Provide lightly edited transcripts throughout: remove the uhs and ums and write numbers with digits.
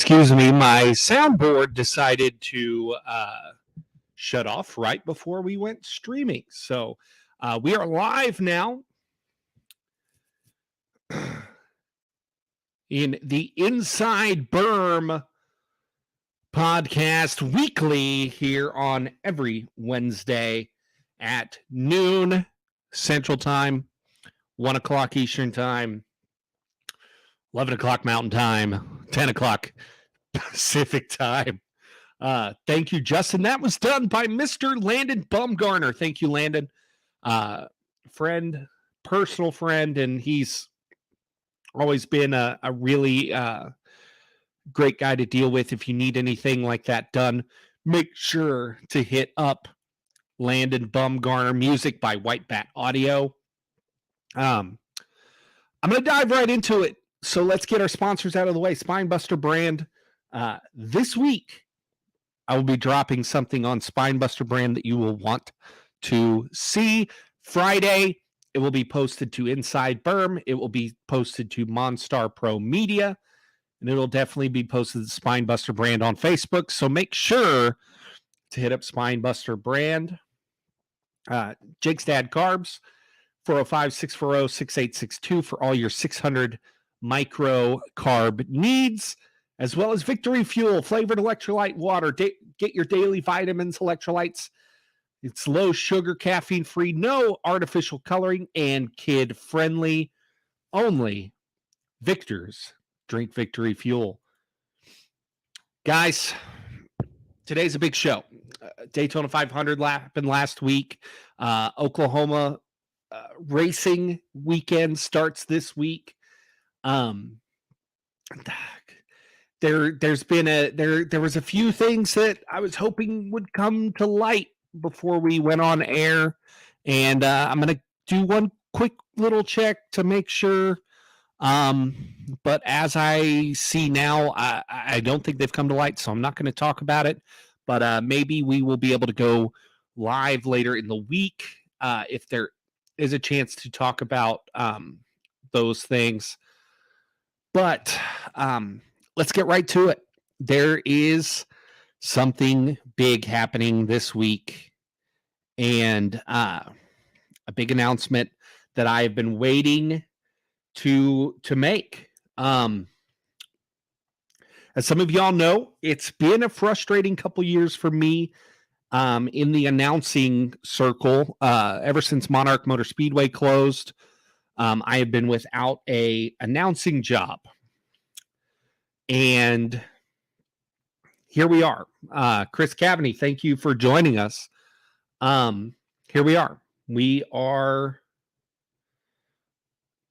Excuse me, my soundboard decided to shut off right before we went streaming. So we are live now in the Inside Berm podcast weekly here on every Wednesday at noon Central Time, 1 o'clock Eastern Time, 11 o'clock Mountain Time, 10 o'clock Pacific Time. Thank you, Justin. That was done by Mr. Landon Bumgarner. Thank you, Landon. Friend, personal friend, and he's always been a really great guy to deal with. If you need anything like that done, make sure to hit up Landon Bumgarner. Music by WhiteBatAudio. I'm going to dive right into it. So let's get our sponsors out of the way. Spinebuster brand. This week, I will be dropping something on Spinebuster brand that you will want to see. Friday, it will be posted to Inside Berm. It will be posted to Monstar Pro Media. And it'll definitely be posted to Spinebuster brand on Facebook. So make sure to hit up Spinebuster brand. Jake's Dad Carbs, 405-640-6862 for all your 600 micro carb needs, as well as Victory Fuel, flavored electrolyte water. Get your daily vitamins, electrolytes. It's low sugar, caffeine free, no artificial coloring, and kid friendly. Only Victors drink Victory Fuel. Guys, today's a big show. Daytona 500 happened last week. Oklahoma racing weekend starts this week. There was a few things that I was hoping would come to light before we went on air, and I'm going to do one quick little check to make sure. But as I see now, I don't think they've come to light, so I'm not going to talk about it. But maybe we will be able to go live later in the week if there is a chance to talk about those things. But let's get right to it. There is something big happening this week, and a big announcement that I have been waiting to make. As some of y'all know, it's been a frustrating couple years for me in the announcing circle. Ever since Monarch Motor Speedway closed, I have been without a announcing job. And here we are. Chris Cavaney, thank you for joining us. Here we are. We are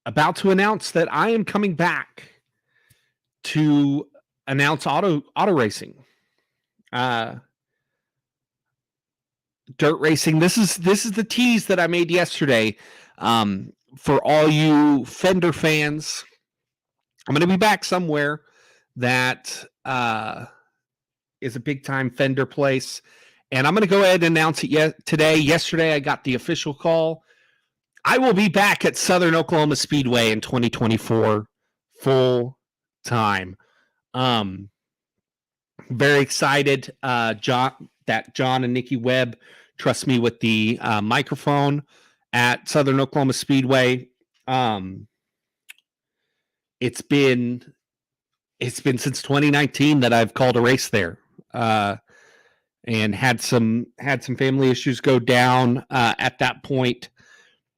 about to announce that I am coming back to announce auto racing. Dirt racing. This is the tease that I made yesterday. For all you Fender fans, I'm going to be back somewhere that is a big-time Fender place. And I'm going to go ahead and announce it today. Yesterday, I got the official call. I will be back at Southern Oklahoma Speedway in 2024 full time. Very excited. John and Nikki Webb trust me with the microphone at Southern Oklahoma Speedway. It's been since 2019 that I've called a race there, and had some family issues go down at that point,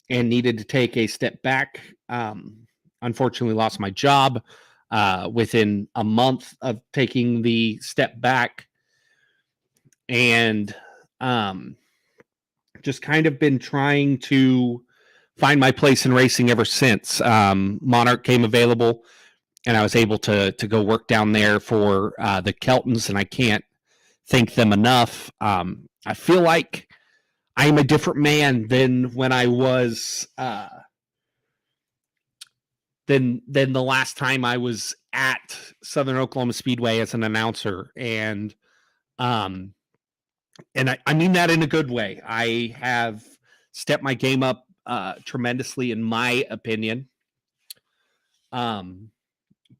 and needed to take a step back. Unfortunately, lost my job within a month of taking the step back, and just kind of been trying to find my place in racing ever since. Monarch came available, and I was able to go work down there for the Keltons, and I can't thank them enough. I feel like I am a different man than when I was than the last time I was at Southern Oklahoma Speedway as an announcer, and I mean that in a good way. I have stepped my game up tremendously, in my opinion.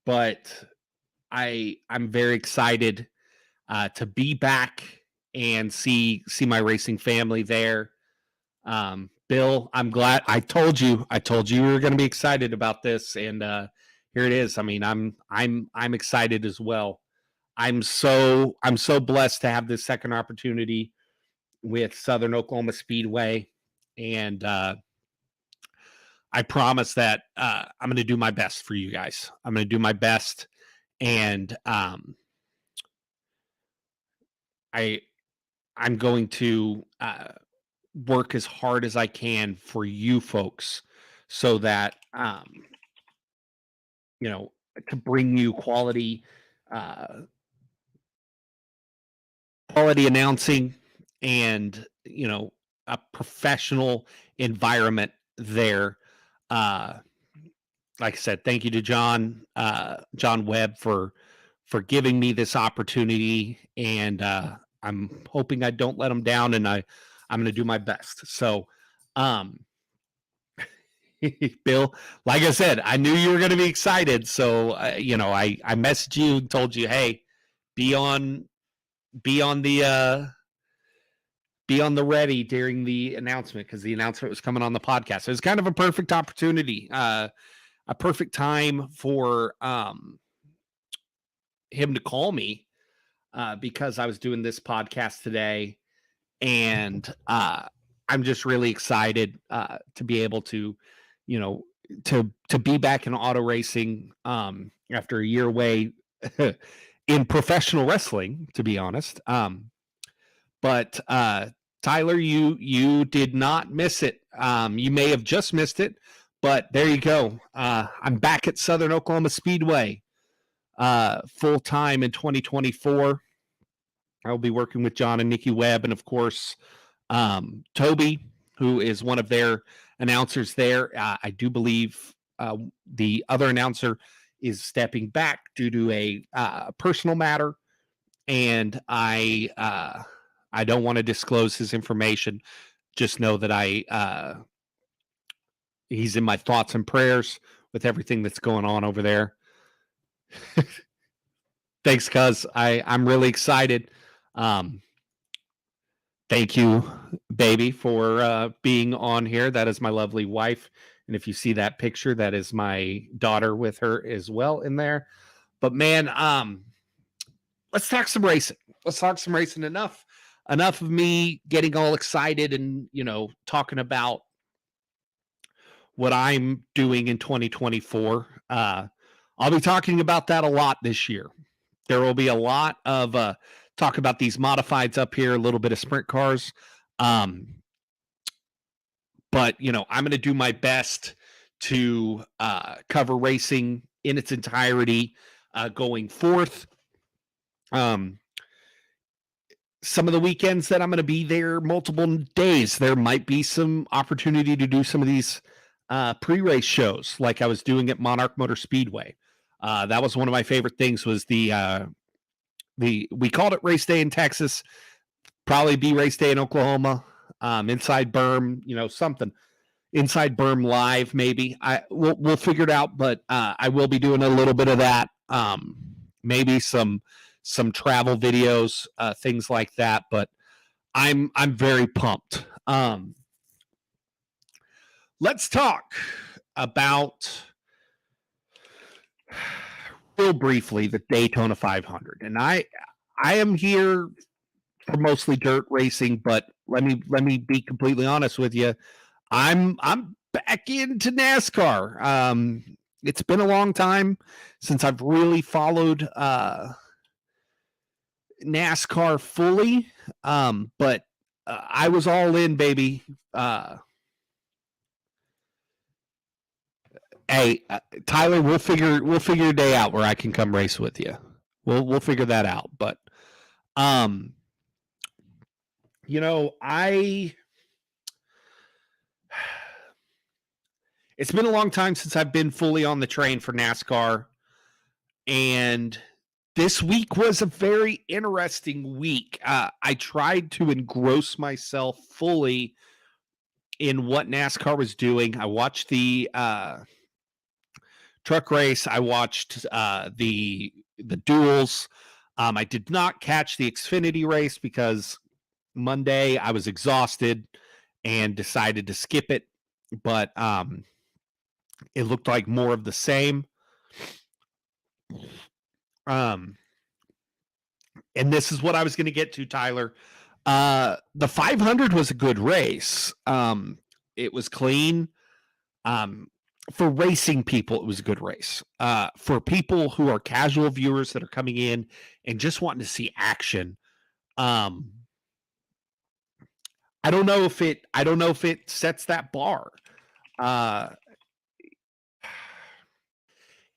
But I'm very excited to be back and see my racing family there. Bill, I'm glad. I told you you were going to be excited about this, and here it is. I mean, I'm excited as well. I'm so blessed to have this second opportunity with Southern Oklahoma Speedway, and I promise that I'm going to do my best for you guys. I'm going to do my best, and I'm going to work as hard as I can for you folks, so that to bring you quality announcing, and a professional environment there. Like I said, thank you to John Webb for giving me this opportunity, and I'm hoping I don't let him down, and I'm going to do my best. So, Bill, like I said, I knew you were going to be excited. So, I messaged you and told you, hey, be on the ready during the announcement, because the announcement was coming on the podcast. So it was kind of a perfect opportunity, a perfect time for him to call me, because I was doing this podcast today, and I'm just really excited to be able to, to be back in auto racing after a year away in professional wrestling, to be honest. But Tyler, you did not miss it. You may have just missed it, but there you go. I'm back at Southern Oklahoma Speedway full time in 2024. I'll be working with John and Nikki Webb, and of course, Toby, who is one of their announcers there. I do believe the other announcer is stepping back due to a personal matter, and I don't want to disclose his information. Just know that he's in my thoughts and prayers with everything that's going on over there. Thanks, cuz I'm really excited. Thank you, baby, for being on here. That is my lovely wife. And if you see that picture, that is my daughter with her as well in there. But man, let's talk some racing. Enough of me getting all excited and, talking about what I'm doing in 2024. I'll be talking about that a lot this year. There will be a lot of talk about these modifieds up here, a little bit of sprint cars. But, I'm going to do my best to cover racing in its entirety going forth. Some of the weekends that I'm going to be there multiple days, there might be some opportunity to do some of these pre-race shows like I was doing at Monarch Motor Speedway. That was one of my favorite things, was we called it race day in Texas, probably be race day in Oklahoma, inside Berm, something inside Berm live, maybe. We'll figure it out, but I will be doing a little bit of that. Maybe some travel videos, things like that, but I'm very pumped. Let's talk about, real briefly, the Daytona 500. And I am here for mostly dirt racing, but let me be completely honest with you. I'm back into NASCAR. It's been a long time since I've really followed NASCAR fully, but I was all in, baby. Hey, Tyler, we'll figure a day out where I can come race with you. We'll figure that out. But it's been a long time since I've been fully on the train for NASCAR, and this week was a very interesting week. I tried to engross myself fully in what NASCAR was doing. I watched the truck race. I watched the the duels. I did not catch the Xfinity race because Monday I was exhausted and decided to skip it, but it looked like more of the same. And this is what I was going to get to, Tyler. The 500 was a good race. It was clean. For racing people, it was a good race. For people who are casual viewers that are coming in and just wanting to see action, I don't know if it sets that bar.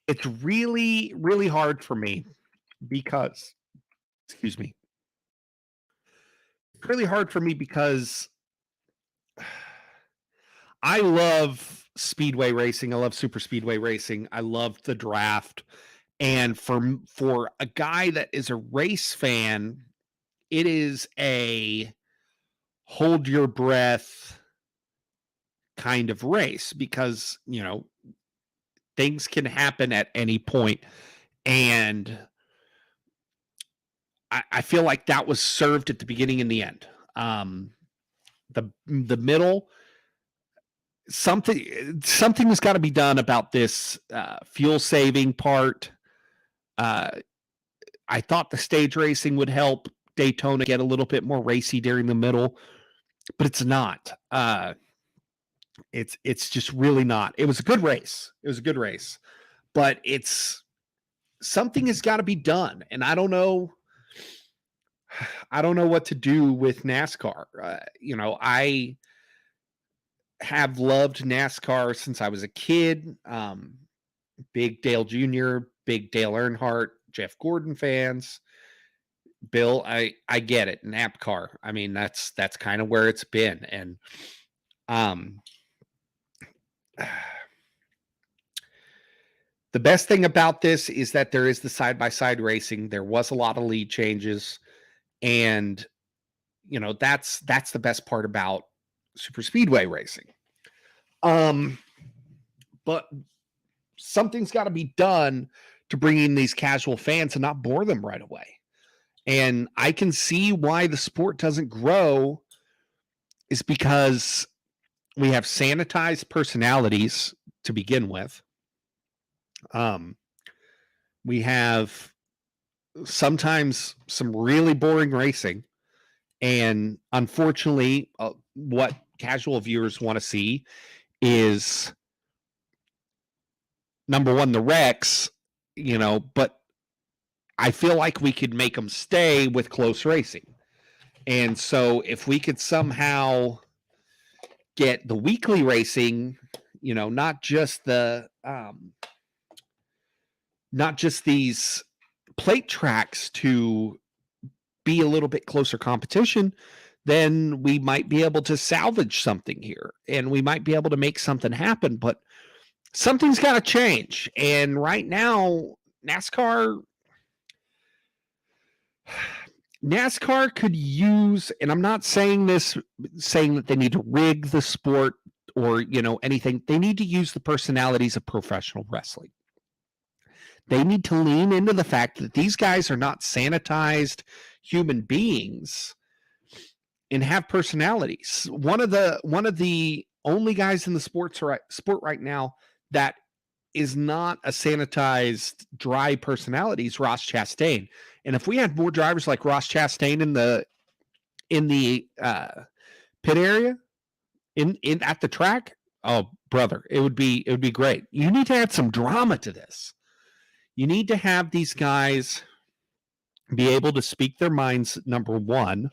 It's really, really hard for me because, excuse me, it's really hard for me because I love speedway racing. I love super speedway racing. I love the draft. And for a guy that is a race fan, it is a hold your breath kind of race because, things can happen at any point. And I feel like that was served at the beginning and the end. The middle, something has got to be done about this fuel saving part. I thought the stage racing would help Daytona get a little bit more racy during the middle, but it's not. It's just really not. It was a good race. But something has got to be done, and I don't know what to do with NASCAR. I have loved NASCAR since I was a kid. Big Dale Jr., big Dale Earnhardt, Jeff Gordon fans. Bill, I get it. NASCAR. I mean, that's kind of where it's been. And the best thing about this is that there is the side-by-side racing. There was a lot of lead changes. And, that's the best part about super speedway racing. But something's got to be done to bring in these casual fans and not bore them right away. And I can see why the sport doesn't grow is because we have sanitized personalities to begin with. We have sometimes some really boring racing. And unfortunately, what casual viewers want to see is, number one, the wrecks, but I feel like we could make them stay with close racing. And so if we could somehow get the weekly racing, not just these plate tracks to be a little bit closer competition, then we might be able to salvage something here and we might be able to make something happen. But something's got to change. And right now, NASCAR could use, and I'm not saying that they need to rig the sport or, anything. They need to use the personalities of professional wrestling. They need to lean into the fact that these guys are not sanitized human beings and have personalities. One of the only guys in the sport right now that is not a sanitized, dry personality is Ross Chastain. And if we had more drivers like Ross Chastain in the pit area, in at the track, oh brother, it would be great. You need to add some drama to this. You need to have these guys be able to speak their minds, number one.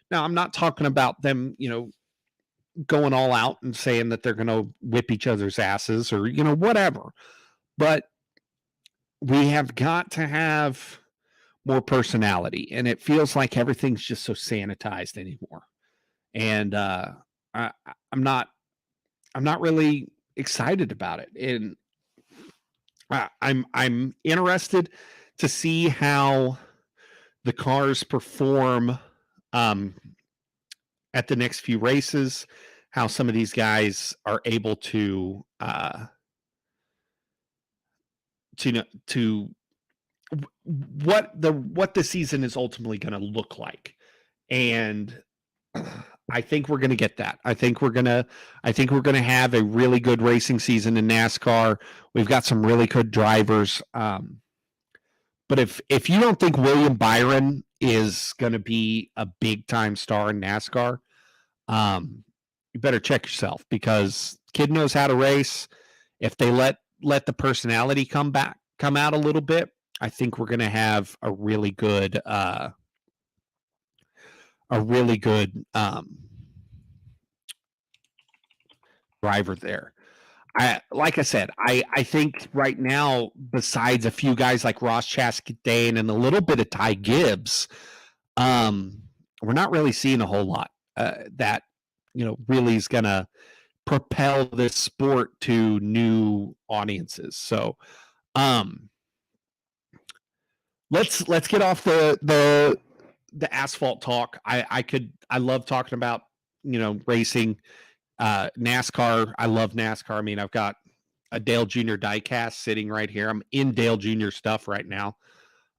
Now, I'm not talking about them, going all out and saying that they're going to whip each other's asses or, whatever. But we have got to have more personality. And it feels like everything's just so sanitized anymore. And I'm not really excited about it. And I'm interested to see how the cars perform at the next few races, how some of these guys are able to what the season is ultimately going to look like. And I think we're going to get that. I think we're going to have a really good racing season in NASCAR. We've got some really good drivers. But if you don't think William Byron is going to be a big time star in NASCAR, you better check yourself, because kid knows how to race. If they let the personality come out a little bit, I think we're going to have a really good driver there. Like I said, I think right now, besides a few guys like Ross Chastain and a little bit of Ty Gibbs, we're not really seeing a whole lot that really is going to propel this sport to new audiences. So let's get off the asphalt talk. I love talking about racing. NASCAR, I love NASCAR. I mean, I've got a Dale Jr. diecast sitting right here. I'm in Dale Jr. stuff right now.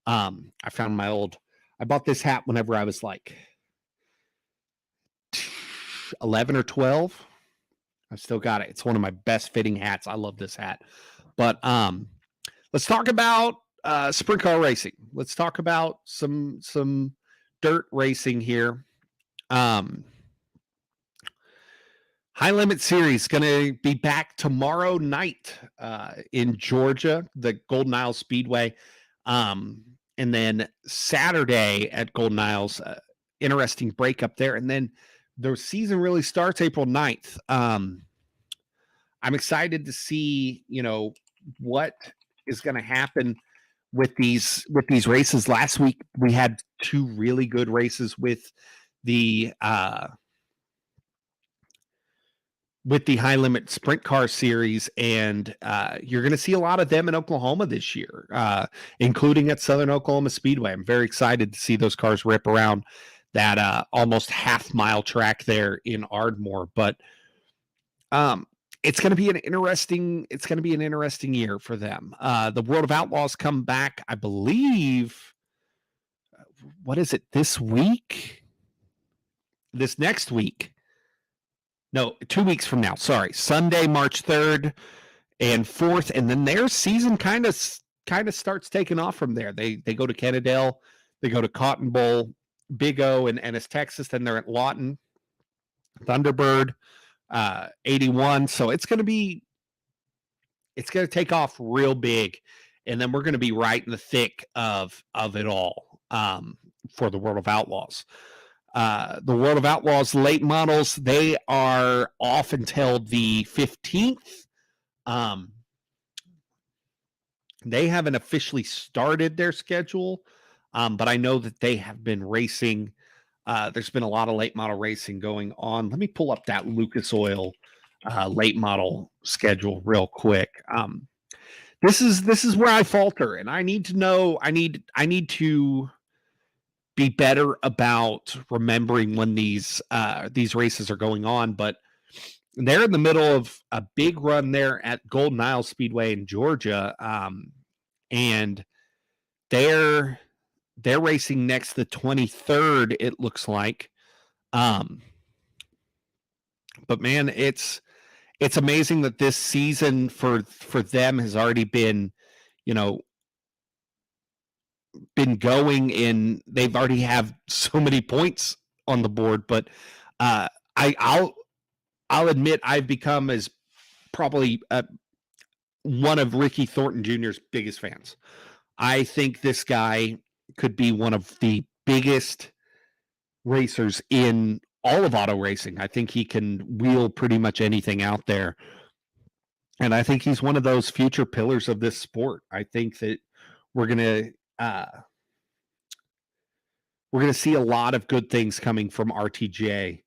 I found I bought this hat whenever I was like 11 or 12. I've still got it. It's one of my best fitting hats. I love this hat. But let's talk about sprint car racing. Let's talk about some dirt racing here. High Limit Series going to be back tomorrow night in Georgia, the Golden Isles Speedway. And then Saturday at Golden Isles, interesting breakup there. And then the season really starts April 9th. I'm excited to see, what is going to happen with these races. Last week we had two really good races with the High Limit Sprint Car Series, and you're going to see a lot of them in Oklahoma this year, including at Southern Oklahoma Speedway. I'm very excited to see those cars rip around that almost half-mile track there in Ardmore. But it's going to be an interesting year for them. The World of Outlaws come back, I believe. What is it, this week? This next week? No, 2 weeks from now. Sorry, Sunday, March 3rd and 4th, and then their season kind of starts taking off from there. They go to Kennedale, they go to Cotton Bowl, Big O, and Ennis, Texas. Then they're at Lawton, Thunderbird, 81. So it's going to take off real big, and then we're going to be right in the thick of it all for the World of Outlaws. The World of Outlaws late models, they are off until the 15th. They haven't officially started their schedule, but I know that they have been racing. There's been a lot of late model racing going on. Let me pull up that Lucas Oil late model schedule real quick. This is where I falter, and I need to know. I need to be better about remembering when these races are going on. But they're in the middle of a big run there at Golden Isles Speedway in Georgia, and they're racing next the 23rd, it looks like. But man, it's amazing that this season for them has already been going, they've already have so many points on the board. But I'll admit I've become as probably one of Ricky Thornton Jr.'s biggest fans. I think this guy could be one of the biggest racers in all of auto racing. I think he can wheel pretty much anything out there. And I think he's one of those future pillars of this sport. I think that we're going to see a lot of good things coming from RTJ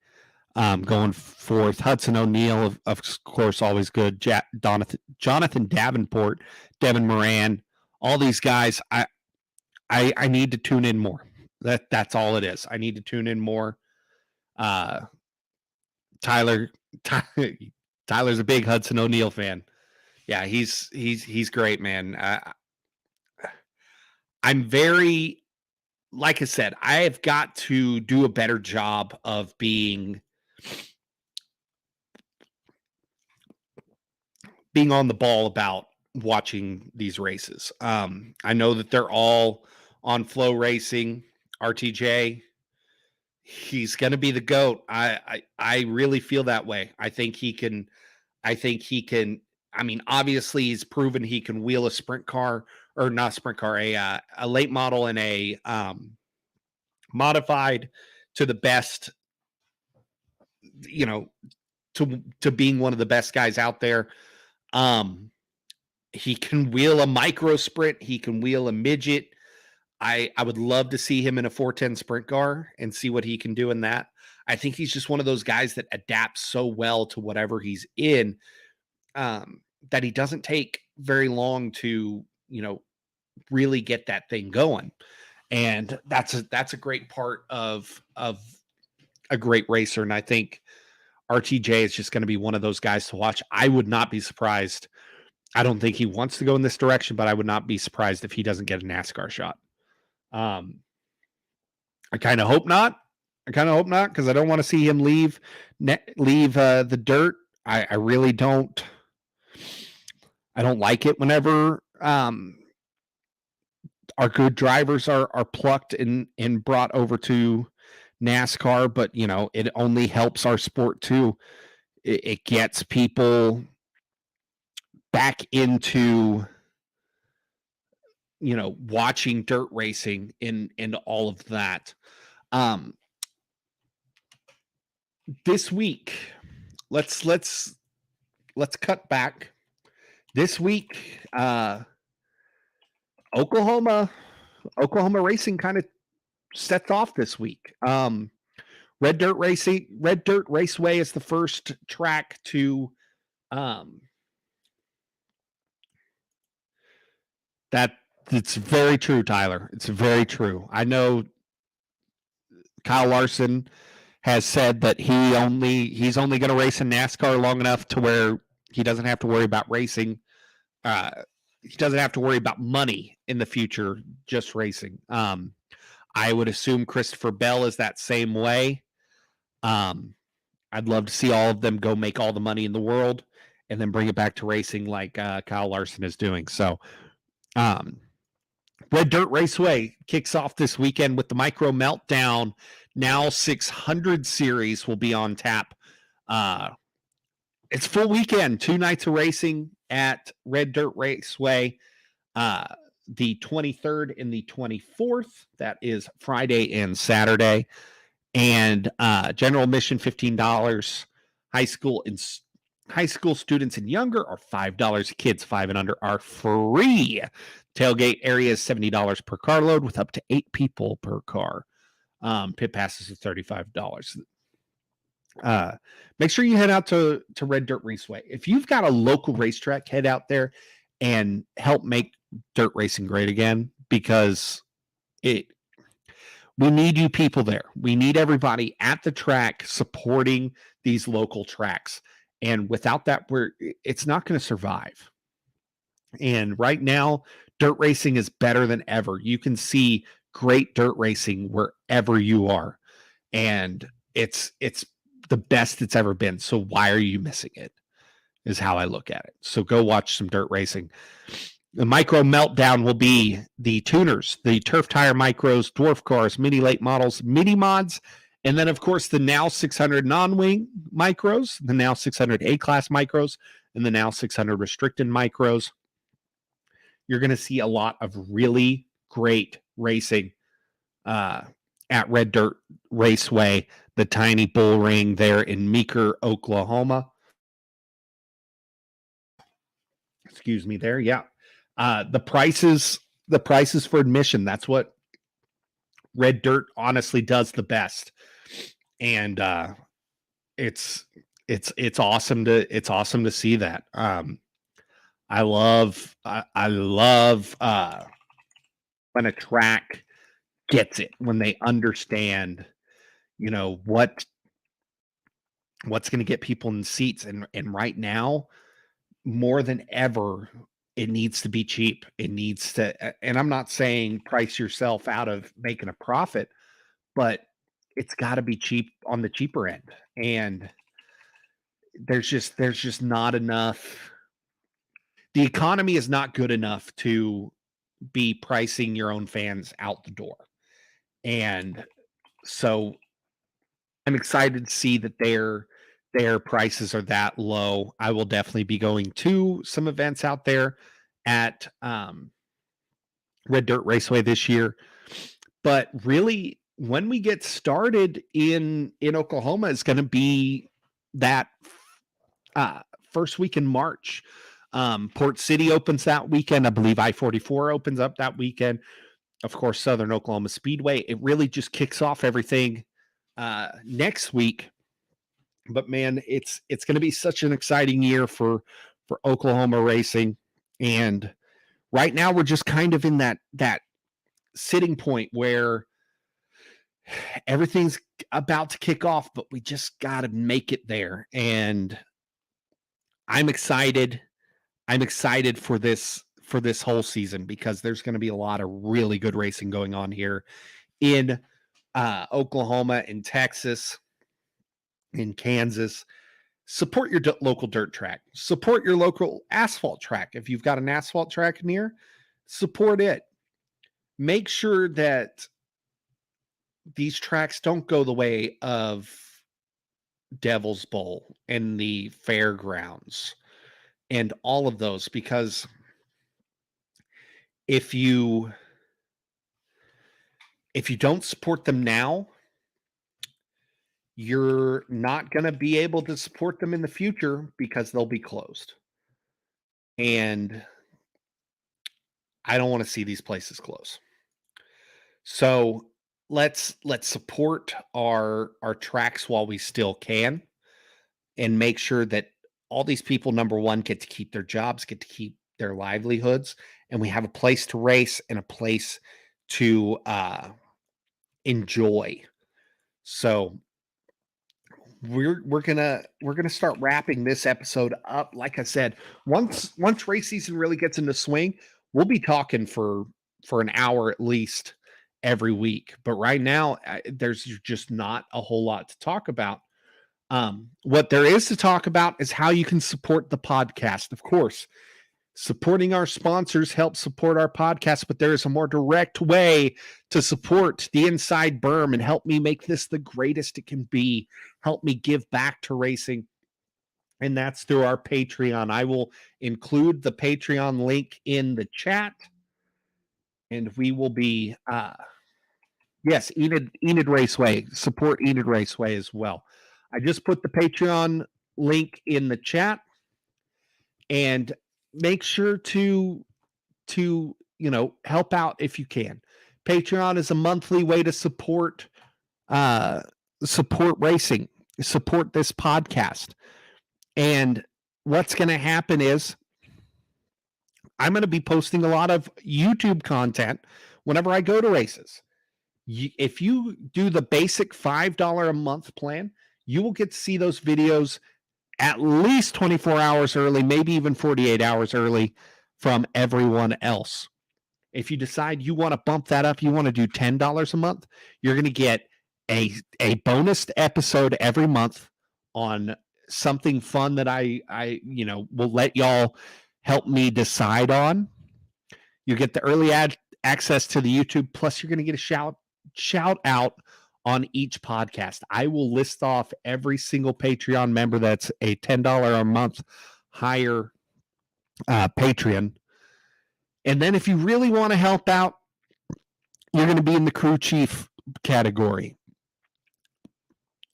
going forth. Hudson O'Neal, of course, always good. Jonathan Davenport, Devin Moran, all these guys. I need to tune in more. That's all it is. I need to tune in more. Tyler's a big Hudson O'Neal fan. Yeah, he's great, man. I'm very, like I said, I have got to do a better job of being on the ball about watching these races. I know that they're all on Flow Racing. RTJ, he's going to be the GOAT. I really feel that way. I think he can. I think he can. I mean, obviously, he's proven he can wheel a sprint car, or not sprint car, a late model and a modified to the best. You know, to being one of the best guys out there. He can wheel a micro sprint. He can wheel a midget. I would love to see him in a 410 sprint car and see what he can do in that. I think he's just one of those guys that adapts so well to whatever he's in, that he doesn't take very long to, really get that thing going. And that's a great part of a great racer. And I think RTJ is just going to be one of those guys to watch. I would not be surprised. I don't think he wants to go in this direction, but I would not be surprised if he doesn't get a NASCAR shot. I kind of hope not. Because I don't want to see him leave the dirt. I really don't. I don't like it whenever our good drivers are plucked and brought over to NASCAR, but it only helps our sport too. It gets people back into watching dirt racing and all of that. This week, let's cut back. This week, Oklahoma racing kind of sets off this week. Red Dirt Raceway is the first track to it's very true, Tyler. It's very true. I know Kyle Larson has said that he's only going to race in NASCAR long enough to where he doesn't have to worry about racing. He doesn't have to worry about money in the future, just racing. I would assume Christopher Bell is that same way. I'd love to see all of them go make all the money in the world and then bring it back to racing like Kyle Larson is doing. So, Red Dirt Raceway kicks off this weekend with the Micro Meltdown. Now 600 series will be on tap. It's full weekend, 2 nights of racing at Red Dirt Raceway. The 23rd and the 24th, that is Friday and Saturday. And general admission $15. High school students and younger are $5. Kids 5 and under are free. Tailgate area is $70 per carload with up to 8 people per car. Pit passes are $35. Make sure you head out to Red Dirt Raceway. If you've got a local racetrack, head out there and help make dirt racing great again, because we need you people there. We need everybody at the track supporting these local tracks. And without that, it's not going to survive. And right now, dirt racing is better than ever. You can see great dirt racing wherever you are. And it's the best it's ever been. So why are you missing it, is how I look at it. So go watch some dirt racing. The Micro Meltdown will be the tuners, the turf tire micros, dwarf cars, mini late models, mini mods, and then, of course, the now 600 non-wing micros, the now 600 A-class micros, and the now 600 restricted micros. You're going to see a lot of really great racing at Red Dirt Raceway, the tiny bull ring there in Meeker, Oklahoma. Excuse me there. Yeah. The prices for admission, that's what Red Dirt honestly does the best. And it's awesome to see that. I love when a track gets it, when they understand, what's going to get people in seats. And right now, more than ever, it needs to be cheap. It needs to, and I'm not saying price yourself out of making a profit, but it's got to be cheap on the cheaper end. And there's just not enough. The economy is not good enough to be pricing your own fans out the door. And so I'm excited to see that their prices are that low. I will definitely be going to some events out there at Red Dirt Raceway this year. But really, when we get started in Oklahoma, is going to be that first week in March. Port City opens that weekend. I believe I-44 opens up that weekend. Of course, Southern Oklahoma Speedway. It really just kicks off everything next week. But man, it's going to be such an exciting year for Oklahoma racing. And right now, we're just kind of in that sitting point where everything's about to kick off, but we just got to make it there. And I'm excited. I'm excited for this whole season because there's going to be a lot of really good racing going on here in Oklahoma, in Texas, in Kansas. Support your local dirt track. Support your local asphalt track. If you've got an asphalt track near, support it. Make sure that these tracks don't go the way of Devil's Bowl and the fairgrounds and all of those, because if you don't support them now, you're not going to be able to support them in the future because they'll be closed. And I don't want to see these places close. So let's support our tracks while we still can, and make sure that all these people, number one, get to keep their jobs, get to keep their livelihoods, and we have a place to race and a place to enjoy. So we're gonna start wrapping this episode up. Like I said, once race season really gets into swing, we'll be talking for an hour at least every week. But right now, there's just not a whole lot to talk about. What there is to talk about is how you can support the podcast. Of course, supporting our sponsors helps support our podcast, but there is a more direct way to support the Inside Berm and help me make this the greatest it can be. Help me give back to racing. And that's through our Patreon. I will include the Patreon link in the chat. And we will be, yes, Enid Raceway. Support Enid Raceway as well. I just put the Patreon link in the chat. And make sure to help out if you can. Patreon is a monthly way to support racing, support this podcast. And what's going to happen is I'm going to be posting a lot of YouTube content whenever I go to races. If you do the basic $5 a month plan, you will get to see those videos at least 24 hours early, maybe even 48 hours early from everyone else. If you decide you want to bump that up, you want to do $10 a month, you're going to get a bonus episode every month on something fun that I will let y'all help me decide on. You get the early access to the YouTube, plus you're going to get a shout out on each podcast. I will list off every single Patreon member that's a $10 a month higher Patreon. And then if you really want to help out, you're going to be in the crew chief category.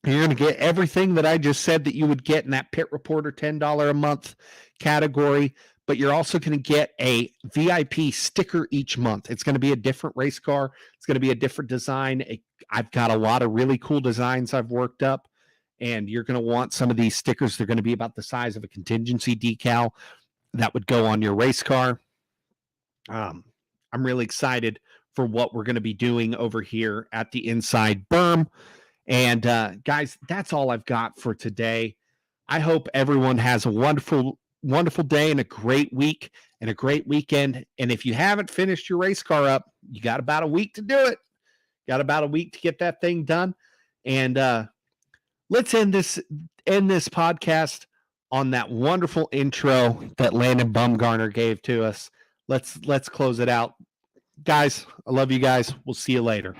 You're going to get everything that I just said that you would get in that Pit Reporter $10 a month category, but you're also going to get a VIP sticker each month. It's going to be a different race car. It's going to be a different design. I've got a lot of really cool designs I've worked up, and you're going to want some of these stickers. They're going to be about the size of a contingency decal that would go on your race car. I'm really excited for what we're going to be doing over here at the Inside Berm. And guys, that's all I've got for today. I hope everyone has a wonderful wonderful day and a great week and a great weekend. And if you haven't finished your race car up, you got about a week to do it. Got about a week to get that thing done. And let's end this podcast on that wonderful intro that Landon Bumgarner gave to us. Let's close it out. Guys, I love you guys. We'll see you later.